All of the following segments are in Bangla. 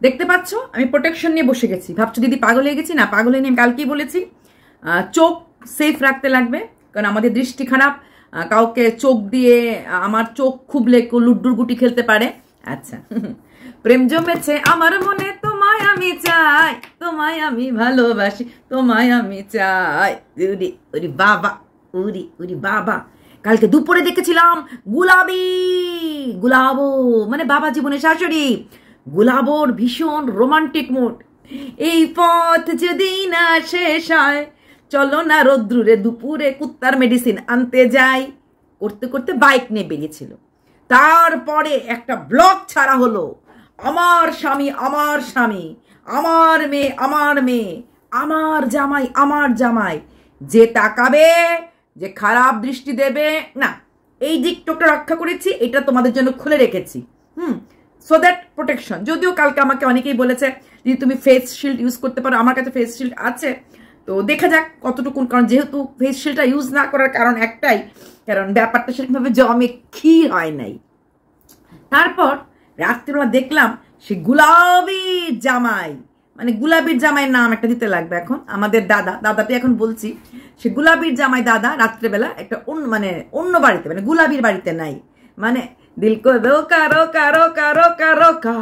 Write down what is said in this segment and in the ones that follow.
দেখতে পাচ্ছ আমি প্রোটেকশন নিয়ে বসে গেছি। ভাবছো দিদি পাগল হয়ে গেছি? না, পাগল হয়ে নিয়ে কালকেই বলেছি চোখ সেফ রাখতে লাগবে, কারণ আমাদের দৃষ্টি খারাপ। কাউকে চোখ দিয়ে আমার চোখ খুবলে কেউ লুড্ডুর গুটি খেলতে পারে। আচ্ছা, প্রেম জমেছে আমার মনে, তোমায় আমি চাই, তোমায় আমি ভালোবাসি, তোমায় আমি চাই। উরি উরি বাবা, উরি উরি বাবা। কালকে দুপুরে দেখেছিলাম গুলাবি, গুলাবো মানে বাবা জীবনের শাশুড়ি, গুলাবোর ভীষণ রোমান্টিক মুড। এই পথ যদি না শেষ হয়, চলো না রোদ্রুরে দুপুরে কুত্তার মেডিসিন আনতে যাই। করতে করতে বাইক নিয়ে বেরিয়েছিল। তারপরে একটা ব্লগ ছাড়া হলো, আমার স্বামী আমার স্বামী, আমার মেয়ে আমার মেয়ে, আমার জামাই আমার জামাই, যে তাকাবে, যে খারাপ দৃষ্টি দেবে না। এই দিকটা রক্ষা করেছি, এটা তোমাদের জন্য খুলে রেখেছি। So that protection. যদিও কালকে আমাকে অনেকেই বলেছে যে তুমি ফেস শিল্ড ইউজ করতে পারো, আমার কাছে ফেস শিল্ড আছে, তো দেখা যাক কতটুকু। কারণ যেহেতু ফেস শিল্ডটা ইউজ না করার কারণ একটাই, কারণ ব্যাপারটা সেরকমভাবে জমে ক্ষী হয় নাই। তারপর রাত্রিবেলা দেখলাম সে গুলাবি জামাই, মানে গুলাবির জামাইয়ের নাম একটা দিতে লাগবে এখন, আমাদের দাদাটি এখন বলছি, সে গুলাবির জামাই দাদা রাত্রেবেলা একটা অন্য বাড়িতে, মানে গুলাবির বাড়িতে নাই, মানে দিল কো ধোকা রোকা রোকা রোকা রোকা,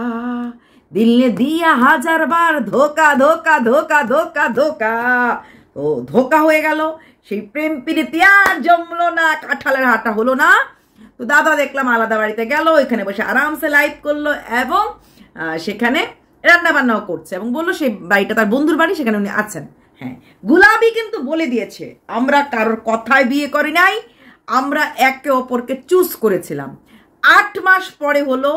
দিল নে দিয়া 1000 বার ধোকা ধোকা ধোকা ধোকা ধোকা। ও ধোকা হয়ে গেল, সেই প্রেম প্রীতি আর জমলো না, কাঁঠালের হাঁটা হলো না। তো দাদা দেখলাম আলাদা বাড়িতে গেল, এখানে বসে আরামসে লাইভ করলো এবং সেখানে রান্না বান্নাও করছে এবং বললো সেই বাড়িটা তার বন্ধুর বাড়ি, সেখানে উনি আছেন। হ্যাঁ, গুলাবি কিন্তু বলে দিয়েছে আমরা কারোর কথায় বিয়ে করি নাই, আমরা একে অপরকে চুজ করেছিলাম। 8 মাস পরে হলো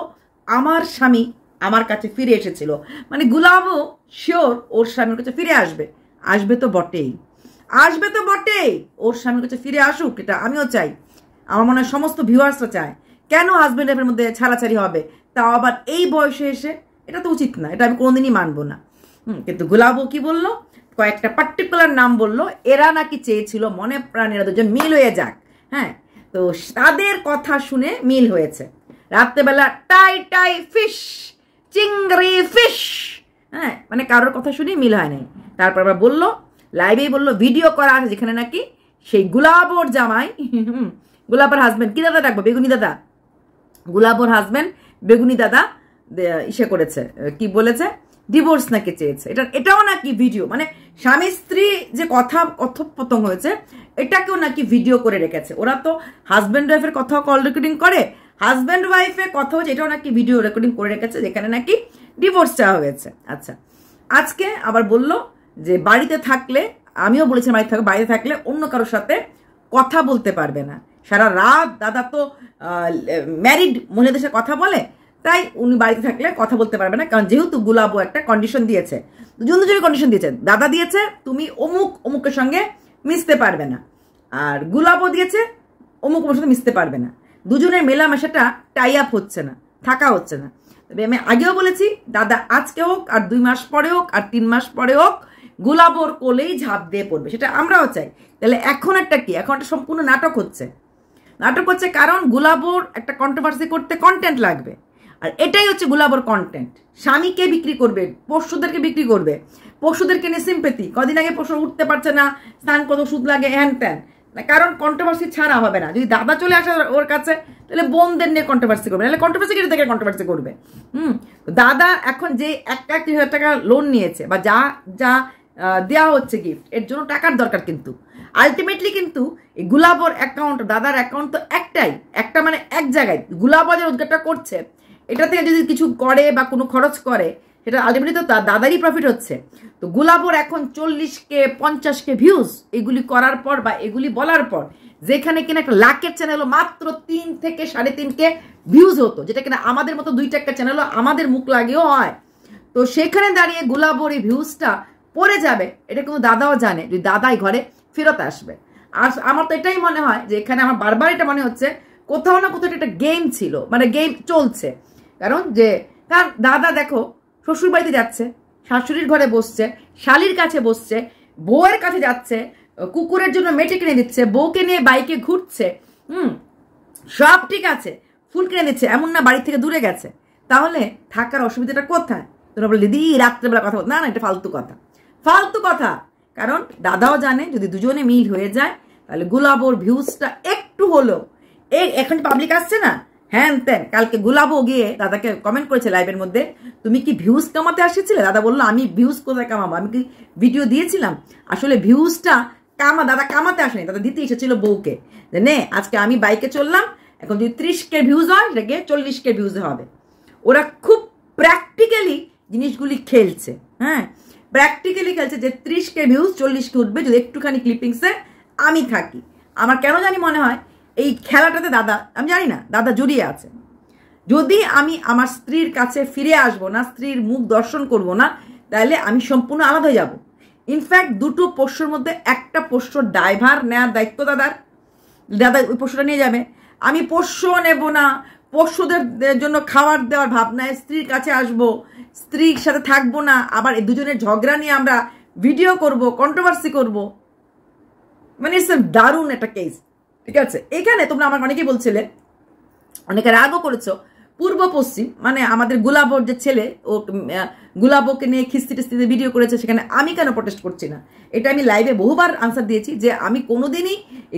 আমার স্বামী আমার কাছে ফিরে এসেছিল, মানে গুলাবও শিওর ওর স্বামীর কাছে ফিরে আসবে। আসবে তো বটেই, আসবে তো বটেই, ওর স্বামীর কাছে ফিরে আসুক, এটা আমিও চাই, আমার মনে হয় সমস্ত ভিউয়ার্সরা চায়। কেন হাজব্যান্ড ওয়াইফের মধ্যে ছাড়াছাড়ি হবে, তাও আবার এই বয়সে এসে? এটা তো উচিত না, এটা আমি কোনোদিনই মানবো না। কিন্তু গুলাবো কি বললো, কয়েকটা পার্টিকুলার নাম বললো, এরা নাকি চেয়েছিল মনে প্রাণেরা দুজন মিল হয়ে যাক। হ্যাঁ, তো তাদের কথা শুনে মিল হয়েছে। রাত্রেবেলা টাই টাই ফিশ, চিংড়ি ফিশ, হ্যাঁ, মানে কারোর কথা শুনে মিল হয় নাই। তারপর আবার বললো, লাইভেই বললো ভিডিও করা আছে যেখানে নাকি সেই গুলাবোর জামাই, গুলাবোর হাজবেন্ড, কি দাদা ডাকবো, বেগুনি দাদা, গুলাবোর হাজবেন্ড বেগুনি দাদা ইসে করেছে, কি বলেছে, ডিভোর্স নাকি চেয়েছে। এটাও নাকি ভিডিও, মানে স্বামী স্ত্রী যে কথোপকথন হয়েছে এটাকেও নাকি ভিডিও করে রেখেছে। ওরা তো হাজব্যান্ড ওয়াইফের কথা কল রেকর্ডিং করে, হাজব্যান্ড ওয়াইফের কথা হচ্ছে এটাও নাকি ভিডিও রেকর্ডিং করে রেখেছে, যেখানে নাকি ডিভোর্স চাওয়া হয়েছে। আচ্ছা, আজকে আবার বললো যে বাড়িতে থাকলে, আমিও বলেছি বাড়িতে থাকলে অন্য কারোর সাথে কথা বলতে পারবে না। সারা রাত দাদা তো ম্যারিড মহিলাদের সাথে কথা বলে, তাই উনি বাড়িতে থাকলে কথা বলতে পারবে না, কারণ যেহেতু গুলাবো একটা কন্ডিশন দিয়েছে, দুজনের কন্ডিশন দিয়েছে। দাদা দিয়েছে তুমি অমুকের সঙ্গে মিশতে পারবে না, আর গুলাবো দিয়েছে অমুক সাথে মিশতে পারবে না। দুজনের মেলামেশাটা টাই আপ হচ্ছে না, থাকা হচ্ছে না। তবে আমি আগেও বলেছি, দাদা আজকে হোক আর 2 মাস পরে হোক আর 3 মাস পরে হোক, গুলাবোর কোলেই ঝাঁপ দিয়ে পড়বে, সেটা আমরাও চাই। তাহলে এখন একটা কি, এখন একটা সম্পূর্ণ নাটক হচ্ছে, কারণ গুলাবোর একটা কন্ট্রোভার্সি করতে কন্টেন্ট লাগবে, আর এটাই হচ্ছে গুলাবোর কন্টেন্ট। স্বামীকে বিক্রি করবে, পশুদেরকে বিক্রি করবে, পশুদেরকে নিয়ে সিম্পেথি। কদিন আগে পশু উঠতে পারছে না, স্নান কত সুদ লাগে, হ্যান ত্যান, কারণ কন্ট্রোভার্সি ছাড়া হবে না। যদি দাদা চলে আসে ওর কাছে, তাহলে বোনদের নিয়ে কন্ট্রোভার্সি করবে, নাহলে কন্ট্রোভার্সি কেটে থেকে কন্ট্রোভার্সি করবে। দাদা এখন যে 1,30,000 টাকা লোন নিয়েছে বা যা যা দেওয়া হচ্ছে গিফট, এর জন্য টাকার দরকার, কিন্তু আলটিমেটলি কিন্তু এই গুলাবোর অ্যাকাউন্ট, দাদার অ্যাকাউন্ট তো একটা মানে এক জায়গায়। গুলাবো যে রোজগারটা করছে, এটা থেকে যদি কিছু করে বা কোনো খরচ করে, সেটা আলটিমেটলি তো দাদারই প্রফিট হচ্ছে। তো গুলাবোর এখন 40K 50K ভিউজ এগুলি করার পর বা এগুলি বলার পর, যেখানে কিনা একটা লাখের চ্যানেলও মাত্র 3 থেকে 3.5K ভিউজ হতো, যেটা কিনা আমাদের মতো 2টা একটা চ্যানেলও আমাদের মুখ লাগেও হয়। তো সেখানে দাঁড়িয়ে গুলাবোর এই ভিউজটা পড়ে যাবে, এটা কিন্তু দাদাও জানে, যদি দাদাই ঘরে ফেরত আসবে। আর আমার তো এটাই মনে হয় যে এখানে আমার বারবার এটা মনে হচ্ছে কোথাও না কোথাও একটা গেম ছিল, মানে গেম চলছে। কারণ দাদা দেখো শ্বশুর বাড়িতে যাচ্ছে, শাশুড়ির ঘরে বসছে, শালির কাছে বসছে, বউয়ের কাছে যাচ্ছে, কুকুরের জন্য মেটে কিনে দিচ্ছে, বউকে নিয়ে বাইকে ঘুরছে, সব ঠিক আছে, ফুল কিনে দিচ্ছে, এমন না বাড়ি থেকে দূরে গেছে। তাহলে থাকার অসুবিধাটা কোথায়? তোমরা বলে দিদি রাত্রেবেলা কথা বল, না না, এটা ফালতু কথা, ফালতু কথা। কারণ দাদাও জানে যদি দুজনে মিল হয়ে যায় তাহলে গুলাবোর ভিউজটা একটু হলো, এখন পাবলিক আসছে না হ্যান ত্যান। কালকে গুলাবো গিয়ে দাদাকে কমেন্ট করেছে লাইভের মধ্যে, তুমি কি ভিউজ কামাতে আসেছিলে? দাদা বললো আমি ভিউজ কোথায় কামাবো, আমি কি ভিডিও দিয়েছিলাম? আসলে ভিউজটা দাদা কামাতে আসেনি, দাদা দিতে এসেছিল বউকে, যে নে আজকে আমি বাইকে চললাম, এখন যদি 30K ভিউজ হয় সেটাকে 40K ভিউজ হবে। ওরা খুব প্র্যাকটিক্যালি জিনিসগুলি খেলছে, হ্যাঁ প্র্যাকটিক্যালি খেলছে যে 30K ভিউজ 40K উঠবে যদি একটুখানি ক্লিপিংসে আমি থাকি। আমার কেন জানি মনে হয় এই খেলাটাতে দাদা, আমি জানি না, দাদা জড়িয়ে আছে। যদি আমি আমার স্ত্রীর কাছে ফিরে আসবো না, স্ত্রীর মুখ দর্শন করব না, তাহলে আমি সম্পূর্ণ আলাদা হয়ে যাব। ইনফ্যাক্ট দুটো পোষ্যর মধ্যে একটা পোষ্যর ড্রাইভার নেওয়ার দায়িত্ব দাদার, দাদা ওই পোষ্যটা নিয়ে যাবে। আমি পোষ্য নেব না, পোষ্যদের জন্য খাবার দেওয়ার ভাবনায় স্ত্রীর কাছে আসব, স্ত্রীর সাথে থাকবো না, আবার এই দুজনের ঝগড়া নিয়ে আমরা ভিডিও করব, কন্ট্রোভার্সি করব। মানে ইটস দারুণ একটা কেস, ঠিক আছে। এখানে তোমরা আমার অনেকেই বলছিলে, অনেকে রাগও করেছো, পূর্ব পশ্চিম মানে আমাদের গুলাবোর যে ছেলে, ও গুলাবোকে নিয়ে খিস্তি টিস্তিতে ভিডিও করেছে, সেখানে আমি কেন প্রটেস্ট করছি না? এটা আমি লাইভে বহুবার আনসার দিয়েছি যে আমি কোনোদিনই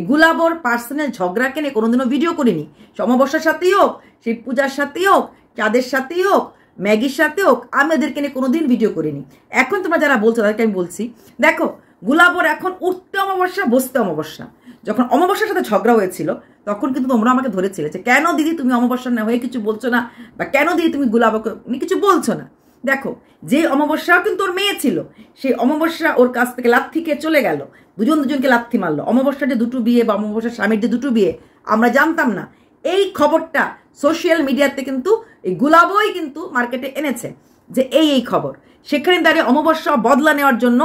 গুলাবোর পার্সোনাল ঝগড়াকে নিয়ে কোনোদিনও ভিডিও করিনি। অমাবস্যার সাথেই হোক, সেই পূজার সাথেই হোক, চাঁদের সাথেই হোক, ম্যাগির সাথে হোক, আমি ওদেরকে নিয়ে কোনোদিন ভিডিও করিনি। এখন তোমরা যারা বলছো তাদেরকে আমি বলছি, দেখো গুলাবোর এখন উঠতে অমাবস্যা বসতে অমাবস্যা। যখন অমাবস্যার সাথে ঝগড়া হয়েছিল তখন কিন্তু তোমরা আমাকে ধরেছিলে যে কেন দিদি তুমি অমাবস্যা না হয়ে কিছু বলছো না, বা কেন দিদি তুমি গুলাবকে কিছু বলছো না। দেখো যে অমাবস্যাও কিন্তু ওর মেয়ে ছিল, সেই অমাবস্যা ওর কাছ থেকে লাথি খেয়ে চলে গেল, দুজনকে লাথি মারলো। অমাবস্যার যে দুটো বিয়ে বা অমাবস্যার স্বামীর যে দুটো বিয়ে আমরা জানতাম না, এই খবরটা সোশ্যাল মিডিয়াতে কিন্তু এই গুলাবই কিন্তু মার্কেটে এনেছে যে এই খবর। সেখানে দাঁড়িয়ে অমাবস্যা বদলা নেওয়ার জন্য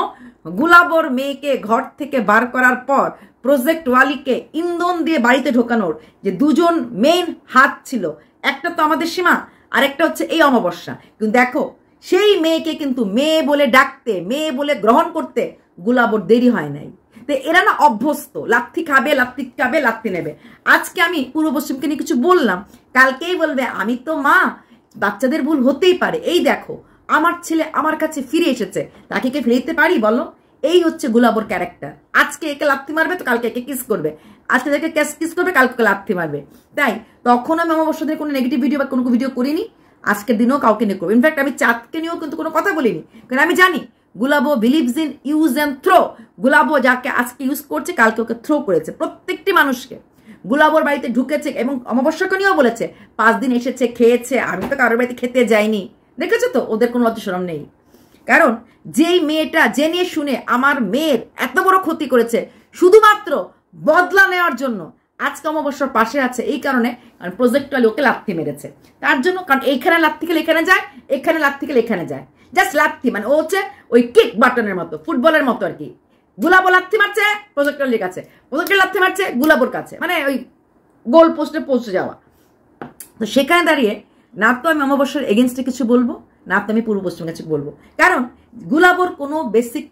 গুলাবর মেয়েকে ঘর থেকে বার করার পর প্রজেক্ট ওয়ালিকে ইন্ধন দিয়ে বাড়িতে ঢোকানোর যে দুজন মেইন হাত ছিল, একটা তো আমাদের সীমা, আর একটা হচ্ছে এই অমাবস্যা। কিন্তু দেখো সেই মেয়েকে কিন্তু মেয়ে বলে ডাকতে, মেয়ে বলে গ্রহণ করতে গুলাবর দেরি হয় নাই। তো এরা না অভ্যস্ত, লাথি খাবে লাথি নেবে। আজকে আমি পূর্ব পশ্চিমকে নিয়ে কিছু বললাম, কালকেই বলবে আমি তো মা, বাচ্চাদের ভুল হতেই পারে। এই দেখো আমার ছেলে আমার কাছে ফিরে এসেছে, তাকে কে ফিরে দিতে পারি বলো? এই হচ্ছে গুলাবর ক্যারেক্টার। আজকে একে লাথি মারবে তো কালকে একে কিস করবে, আজকে একে কিস করবে কালকে লাথি মারবে। তাই তখন আমি অমাবস্যাদের কোনো নেগেটিভ ভিডিও বা কোনো ভিডিও করিনি, আজকের দিনেও কাউকে নিয়ে করবো। ইনফ্যাক্ট আমি চাঁদকে নিয়েও কিন্তু কোনো কথা বলিনি, কারণ আমি জানি Gulabo believes in use and throw. Gulabo যাকে আজকে ইউজ করছে কালকে ওকে থ্রো করেছে, প্রত্যেকটি মানুষকে। গুলাবোর বাড়িতে ঢুকেছে এবং অমাবস্যাকে নিয়েও বলেছে 5 দিন এসেছে খেয়েছে, আমি তো কারোর বাড়িতে খেতে যাইনি। দেখেছো তো ওদের কোনো লজ্জা শরম নেই। কারণ যেই মেয়েটা জেনে শুনে আমার মেয়ের এত বড় ক্ষতি করেছে শুধুমাত্র বদলা নেওয়ার জন্য, আজকে অমাবস্যার পাশে আছে এই কারণে, কারণ প্রজেক্টওয়ালি ওকে লাথি মেরেছে তার জন্য। কারণ এইখানে লাথি খেলে এখানে যায়, এখানে লাথি খেলে এখানে যায়, জাস্ট লাথি। মানে ও হচ্ছে ওই কিক বাটনের মতো, ফুটবলের মতো আর কি। গুলাবো লাথি মারছে প্রজেক্টওয়ালির কাছে, প্রজেক্টর লাথি মারছে গুলাবোর কাছে, মানে ওই গোল পোস্টে পৌঁছে যাওয়া। তো সেখানে দাঁড়িয়ে না তো আমি অমাবস্যার এগেনস্টে কিছু বলবো, না তো আমি পূর্ব পশ্চিম কাছে বলবো। কারণ গুলাবোর কোনো বেসিক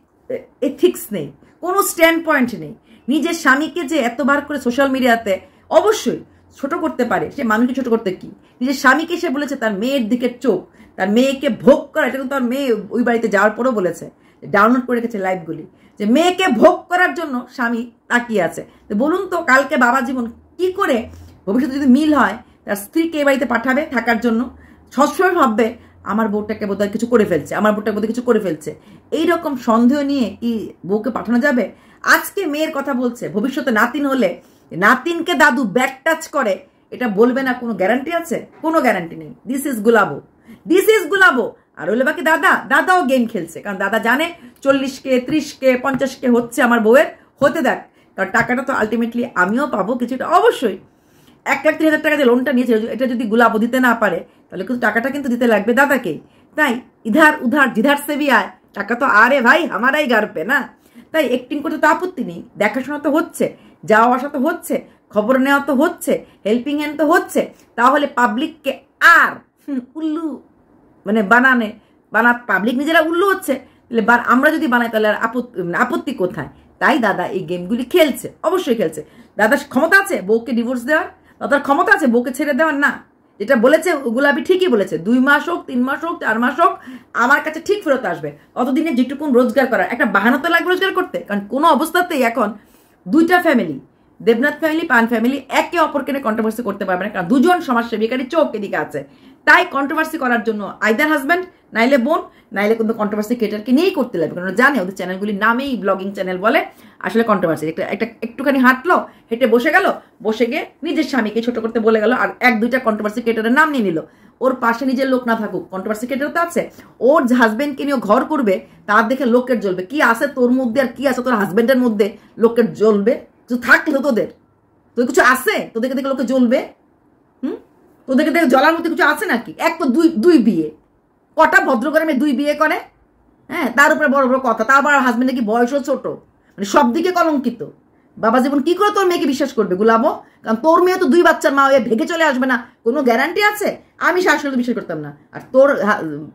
এথিক্স নেই, কোনো স্ট্যান্ড পয়েন্ট নেই। নিজের স্বামীকে যে এতবার করে সোশ্যাল মিডিয়াতে অবশ্যই ছোট করতে পারে, সে মানুষকে ছোট করতে কি, নিজের স্বামীকে সে বলেছে তার মেয়ের দিকে চোখ, তার মেয়েকে ভোগ করা। এটা কিন্তু তার মেয়ে ওই বাড়িতে যাওয়ার পরেও বলেছে, ডাউনলোড করে রেখেছে লাইভগুলি, যে মেয়েকে ভোগ করার জন্য স্বামী তাকিয়ে আছে। তো বলুন তো কালকে বাবা জীবন কি করে ভবিষ্যতে যদি মিল হয় তার স্ত্রীকে এই বাড়িতে পাঠাবে থাকার জন্য? সবসময় ভাববে আমার বউটাকে বোধহয় কিছু করে ফেলছে, আমার বউটাকে বোধহয় কিছু করে ফেলছে। এইরকম সন্দেহ নিয়ে কি বউকে পাঠানো যাবে? আজকে মেয়ের কথা বলছে, ভবিষ্যতে নাতিন হলে নাতিনকে দাদু ব্যাক টাচ করে এটা বলবে না, কোনো গ্যারান্টি আছে? কোনো গ্যারান্টি নেই। This is Gulabo, this is Gulabo. আর হলে বাকি দাদাও গেম খেলছে, কারণ দাদা জানে 40K 30K 50K হচ্ছে আমার বউয়ের, হতে দেখ, কারণ টাকাটা তো আলটিমেটলি আমিও পাবো কিছুটা। অবশ্যই 1,30,000 টাকা যে লোনটা নিয়েছে এটা যদি গুলাবো দিতে না পারে তাহলে কিন্তু টাকাটা কিন্তু দিতে লাগবে দাদাকেই। তাই ইধার উধার জিধার সে ভি আয়, টাকা তো আরে ভাই আমারাই গারপে না। তাই অ্যাক্টিং করতে তো আপত্তি নেই, দেখাশোনা তো হচ্ছে, যাওয়া আসা তো হচ্ছে, খবর নেওয়া তো হচ্ছে, হেল্পিং হ্যান্ড তো হচ্ছে। তাহলে পাবলিককে আর উল্লু মানে পাবলিক নিজেরা উল্লু হচ্ছে, তাহলে আমরা যদি বানাই তাহলে আর আপত্তি কোথায়? তাই দাদা এই গেমগুলি খেলছে, অবশ্যই খেলছে। দাদার ক্ষমতা আছে বউকে ডিভোর্স দেওয়ার, দাদার ক্ষমতা আছে বউকে ছেড়ে দেওয়ার? না, যেটা বলেছে গুলাবি ঠিকই বলেছে, 2 মাস হোক 3 মাস হোক 4 মাস হোক আমার কাছে ঠিক ফেরত আসবে। অতদিনে যেটুকুন রোজগার করার একটা বাহানা তো লাগবে রোজগার করতে, কারণ কোনো অবস্থাতেই এখন দুইটা ফ্যামিলি, দেবনাথ ফ্যামিলি, পান ফ্যামিলি একে অপরকে নিয়ে কন্ট্রোভার্সি করতে পারবে না, কারণ দুজন সমাজসেবিকারই চোখ এদিকে আছে। তাই কন্ট্রোভার্সি করার জন্য আইদার হাজব্যান্ড নাইলে বোন নাইলে কিন্তু কন্ট্রোভার্সি ক্রিয়েটারকে নিয়েই করতে লাগবে, কারণ জানে ওদের চ্যানেলগুলির নামেই ব্লগিং চ্যানেল বলে। আসলে কন্ট্রোভার্সি একটুখানি হাঁটলো, হেঁটে বসে গেল, বসে গিয়ে নিজের স্বামীকে ছোট করতে বলে গেল, আর 1-2টা কন্ট্রোভার্সি ক্রিয়েটারের নাম নিয়ে নিল। ওর পাশে নিজের লোক না থাকুক, কন্ট্রোভার্সি ক্রিয়েটার তো আছে, ওর হাজবেন্ডকে নিয়ে ঘর করবে, তার দেখে লোকের জ্বলবে। কি আছে তোর মধ্যে আর কি আছে তোর হাজবেন্ডের মধ্যে লোকের জ্বলবে? থাকলো তোদের কিছু আছে, তোদেরকে দেখে লোকে জ্বলবে? তোদেরকে দেখে জ্বলার মধ্যে কিছু আছে নাকি? এক তো দুই বিয়ে, কটা ভদ্র করে মেয়ে 2 বিয়ে করে, হ্যাঁ, তার উপরে বড় বড় কথা, তার আবার হাজবেন্ডের কি বয়সও ছোট, মানে সব দিকে কলঙ্কিত। বাবা জীবন কি করে তোর মেয়েকে বিশ্বাস করবে গুলাবো? কারণ তোর মেয়ে তো 2 বাচ্চার মা হয়ে ভেগে চলে আসবে না, কোনো গ্যারান্টি আছে? আমি শাশুড়ি বিশ্বাস করতাম না, আর তোর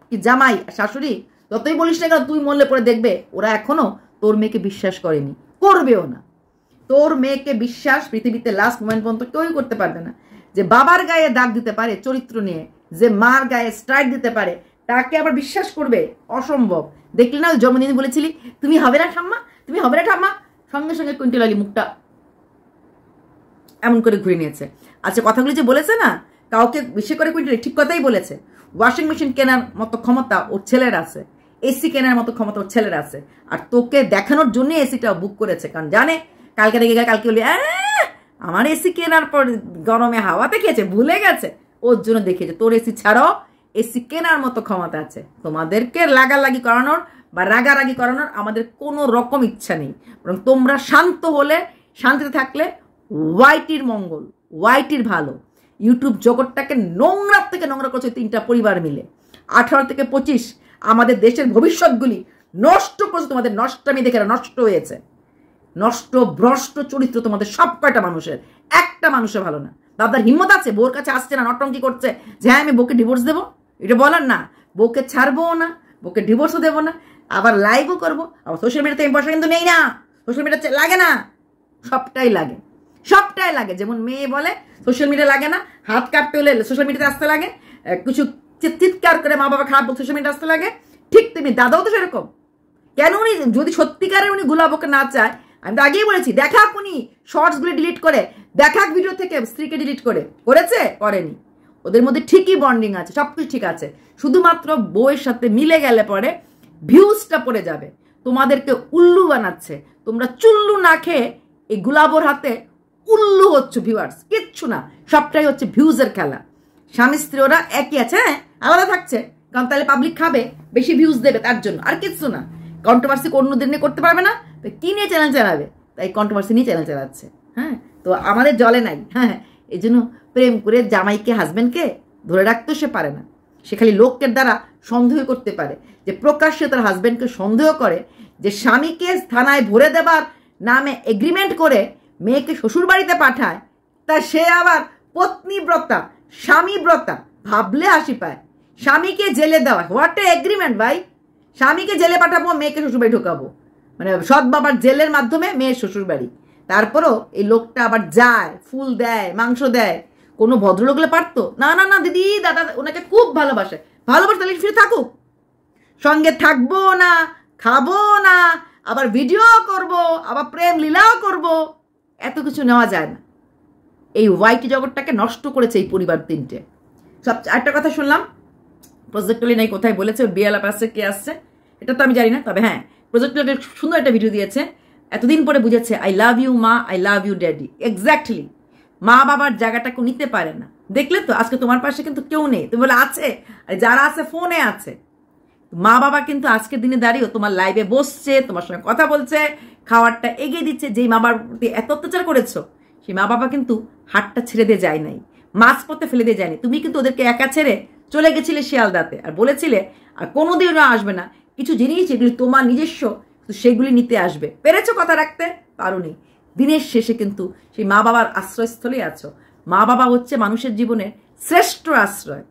কি জামাই শাশুড়ি যতই বলিস না কেন, তুই মরলে পরে দেখবে ওরা এখনো তোর মেয়েকে বিশ্বাস করেনি, করবেও না। তোর মেয়েকে বিশ্বাস পৃথিবীতে লাস্ট মোমেন্ট পর্যন্ত কেউই করতে পারবে না। যে বাবার গায়ে দাগ দিতে পারে চরিত্র নিয়ে, যে মার গায়ে স্ট্রাইক দিতে পারে, তাকে আবার বিশ্বাস করবে? অসম্ভব। দেখলি না জন্মদিন বলেছিলি তুমি হবে না ঠাম্মা, তুমি হবে না ঠাম্মা, সঙ্গে সঙ্গে কুইন্টেল আলী মুখটা এমন করে ঘুরে নিয়েছে। আচ্ছা, কথাগুলি যে বলেছে না কাউকে বিশ্বাস করে কুইন্টেল, ঠিক কথাই বলেছে। ওয়াশিং মেশিন কেনার মতো ক্ষমতা ওর ছেলের আছে, এসি কেনার মতো ক্ষমতা ওর ছেলের আছে, আর তোকে দেখানোর জন্য এসিটা বুক করেছে, কারণ জানে কালকে দেখে কালকে বলি আমার এসি কেনার পর গরমে হাওয়াতে খেয়েছে, ভুলে গেছে, ওর জন্য দেখিয়েছে। তোর এসি ছাড়াও এসি কেনার মতো ক্ষমতা আছে। তোমাদেরকে লাগালাগি করানোর বা রাগারাগি করানোর আমাদের কোনো রকম ইচ্ছা নেই, বরং তোমরা শান্ত হলে, শান্তিতে থাকলে ওয়াইটির মঙ্গল, ওয়াইটির ভালো। ইউটিউব জগৎটাকে নোংরার থেকে নোংরা করছে 3টা পরিবার মিলে। 18 থেকে 25 আমাদের দেশের ভবিষ্যৎগুলি নষ্ট করছে, তোমাদের নষ্টামি দেখে নষ্ট হয়েছে। নষ্ট ভ্রষ্ট চরিত্র তোমাদের সব কয়টা মানুষের, একটা মানুষের ভালো না। দাদার হিম্মত আছে বউর কাছে আসছে না, নটঙ্কি করছে যে হ্যাঁ আমি বউকে ডিভোর্স দেবো, এটা বলার না, বউকে ছাড়বো না, বউকে ডিভোর্সও দেবো না, আবার লাইভও করবো, আবার সোশ্যাল মিডিয়াতে আমি পয়সা কিন্তু নেই না, সোশ্যাল মিডিয়া লাগে না, সবটাই লাগে, সবটাই লাগে। যেমন মেয়ে বলে সোশ্যাল মিডিয়া লাগে না, হাত কাটতে হলে সোশ্যাল মিডিয়াতে আসতে লাগে, কিছু চিৎকার করে মা বাবা খারাপ বলতে সোশ্যাল মিডিয়া আসতে লাগে, ঠিক তেমনি দাদাও তো সেরকম। কেন উনি যদি সত্যিকারে উনি গুলাবকে না চায়, আমি তো আগেই বলেছি, দেখাক উনি শর্টসগুলো ডিলিট করে, দেখাক ভিডিও থেকে স্ত্রীকে ডিলিট করে, করেছে? করেনি। ওদের মধ্যে ঠিকই বন্ডিং আছে, সব কিছু ঠিক আছে, শুধুমাত্র বউয়ের সাথে মিলে গেলে পরে ভিউজটা পড়ে যাবে। তোমাদেরকে উল্লু বানাচ্ছে, তোমরা চুল্লু না খেয়ে এই গুলাবর হাতে উল্লু হচ্ছে ভিউয়ার্স, কিচ্ছু না, সবটাই হচ্ছে ভিউজের খেলা। স্বামী স্ত্রী ওরা একই আছে, হ্যাঁ আলাদা থাকছে, কারণ তাহলে পাবলিক খাবে, বেশি ভিউজ দেবে তার জন্য, আর কিচ্ছু না। কন্ট্রোভার্সি অন্যদের নিয়ে করতে পারবে না, তো কি নিয়ে চ্যানেল চালাবে? তাই কন্ট্রোভার্সি নিয়ে চ্যানেল চালাচ্ছে। হ্যাঁ, তো আমাদের জলে নাই। হ্যাঁ, এই জন্য প্রেম করে জামাইকে হাজবেন্ডকে ধরে রাখতেও সে পারে না, সে খালি লোকের দ্বারা সন্দেহ করতে পারে, যে প্রকাশ্যে তার হাজবেন্ডকে সন্দেহ করে, যে স্বামীকে থানায় ভরে দেবার নামে এগ্রিমেন্ট করে মেয়েকে শ্বশুর বাড়িতে পাঠায়, তা সে আবার পত্নীব্রতা, স্বামীব্রতা, ভাবলে হাসি পায়। স্বামীকে জেলে দেওয়া, হোয়াট এ এগ্রিমেন্ট ভাই! স্বামীকে জেলে পাঠাবো, মেয়েকে শ্বশুরবাড়ি ঢোকাবো, মানে সৎ বাবার জেলের মাধ্যমে মেয়ের শ্বশুরবাড়ি। তারপরও এই লোকটা আবার যায়, ফুল দেয়, মাংস দেয়। কোনো ভদ্রলোক হলে পারতো? না না না দিদি, দাদা ওনাকে খুব ভালোবাসে, ভালোবাসে তাহলে ফিরে থাকুক, সঙ্গে থাকবো না, খাবো না, আবার ভিডিও করব, আবার প্রেম লীলাও করব, এত কিছু নেওয়া যায় না। এই ওয়াইটি জগৎটাকে নষ্ট করেছে এই পরিবার 3টে। সব একটা কথা শুনলাম, প্রজেক্টলি নাই কোথায় বলেছে বিয়ালা পাশে কে আসছে, এটা তো আমি জানি না, তবে হ্যাঁ প্রজেক্টলি সুন্দর একটা ভিডিও দিয়েছে, এতদিন পরে বুঝেছে আই লাভ ইউ মা, I love you daddy. Exactly, মা বাবার জায়গাটা কেউ নিতে পারে না। দেখলে তো আজকে তোমার পাশে কিন্তু কেউ নেই, তুমি বলে আছে, আর যারা আছে ফোনে আছে। মা বাবা কিন্তু আজকের দিনে দাঁড়িয়েও তোমার লাইভে বসছে, তোমার সঙ্গে কথা বলছে, খাওয়ারটা এগিয়ে দিচ্ছে। যেই মা বাবার প্রতি এত অত্যাচার করেছো, সেই মা বাবা কিন্তু হাতটা ছেড়ে দিয়ে যায় নাই, মাছ পথে ফেলে দিয়ে যায়নি। তুমি কিন্তু ওদেরকে একা ছেড়ে চলে গেছিলে শিয়ালদাতে, আর বলেছিলে আর কোনোদিনও আসবে না, কিছু জিনিস যেগুলি তোমার নিজস্ব সেগুলি নিতে আসবে। পেরেছো কথা রাখতে? পারোনি। দিনের শেষে কিন্তু সেই মা বাবার আশ্রয়স্থলেই আছো। মা বাবা হচ্ছে মানুষের জীবনের শ্রেষ্ঠ আশ্রয়।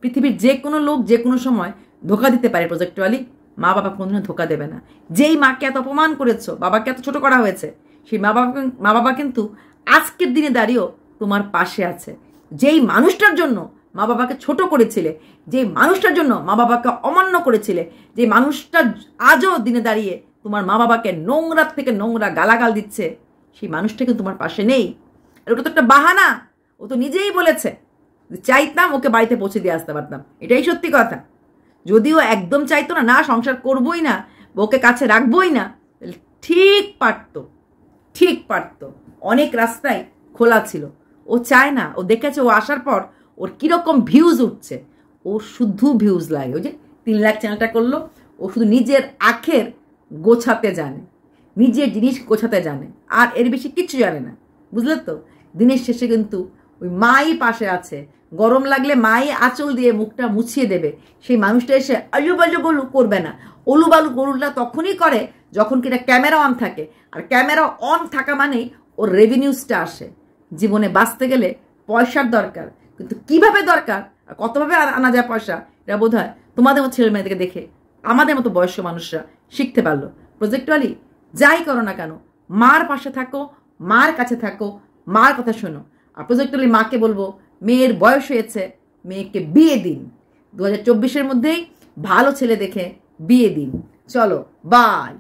পৃথিবীর যে কোনো লোক যে কোনো সময় ধোকা দিতে পারে, প্রজেক্টওয়ালি মা বাবা কোনোদিনও ধোকা দেবে না। যেই মাকে এত অপমান করেছো, বাবাকে এত ছোট করা হয়েছে, সেই মা বাবা কিন্তু আজকের দিনে দাঁড়িয়েও তোমার পাশে আছে। যেই মানুষটার জন্য মা বাবাকে ছোট করেছিলে, যে মানুষটার জন্য মা বাবাকে অমান্য করেছিলে, যে মানুষটা আজও দিনে দাঁড়িয়ে তোমার মা বাবাকে নোংরা থেকে নোংরা গালাগাল দিচ্ছে, সেই মানুষটা কিন্তু তোমার পাশে নেই। আর ওটা তো একটা বাহানা। ও তো নিজেই বলেছে, চাইতাম ওকে বাড়িতে পৌঁছে দিয়ে আসতে পারতাম, এটাই সত্যি কথা। যদিও একদম চাইতো না, না সংসার করবোই না, ওকে কাছে রাখবোই না, ঠিক পারতো। অনেক রাস্তায় খোলা ছিল। ও চায় না, ও দেখেছে ও আসার পর ওর কীরকম ভিউজ উঠছে। ওর শুধু ভিউজ লাগে। ওই যে 3 লাখ চ্যানেলটা করলো, ও শুধু নিজের আখের গোছাতে জানে, নিজের জিনিস গোছাতে জানে, আর এর বেশি কিচ্ছু জানে না। বুঝলে তো? দিনের শেষে কিন্তু ওই মাই পাশে আছে, গরম লাগলে মাই আঁচল দিয়ে মুখটা মুছিয়ে দেবে। সেই মানুষটা এসে আলুবালু গলু করবে না। অলুবালু গরুটা তখনই করে যখন কিনা ক্যামেরা অন থাকে, আর ক্যামেরা অন থাকা মানেই ওর রেভিনিউসটা আসে। জীবনে বাঁচতে গেলে পয়সার দরকার, কিন্তু কিভাবে দরকার আর কতভাবে আনা যায় পয়সা, এটা বোধ হয় তোমাদের মতো ছেলে মেয়েদেরকে দেখে আমাদের মতো বয়স্ক মানুষরা শিখতে পারলো। প্রজেক্ট ওয়ালি, যাই করো না কেন, মার পাশে থাকো, মার কাছে থাকো, মার কথা শোনো। আর প্রজেক্ট ওয়ালি মাকে বলবো, মেয়ের বয়স হয়েছে, মেয়েকে বিয়ে দিন। 2024-এর মধ্যেই ভালো ছেলে দেখে বিয়ে দিন। চলো, বাই।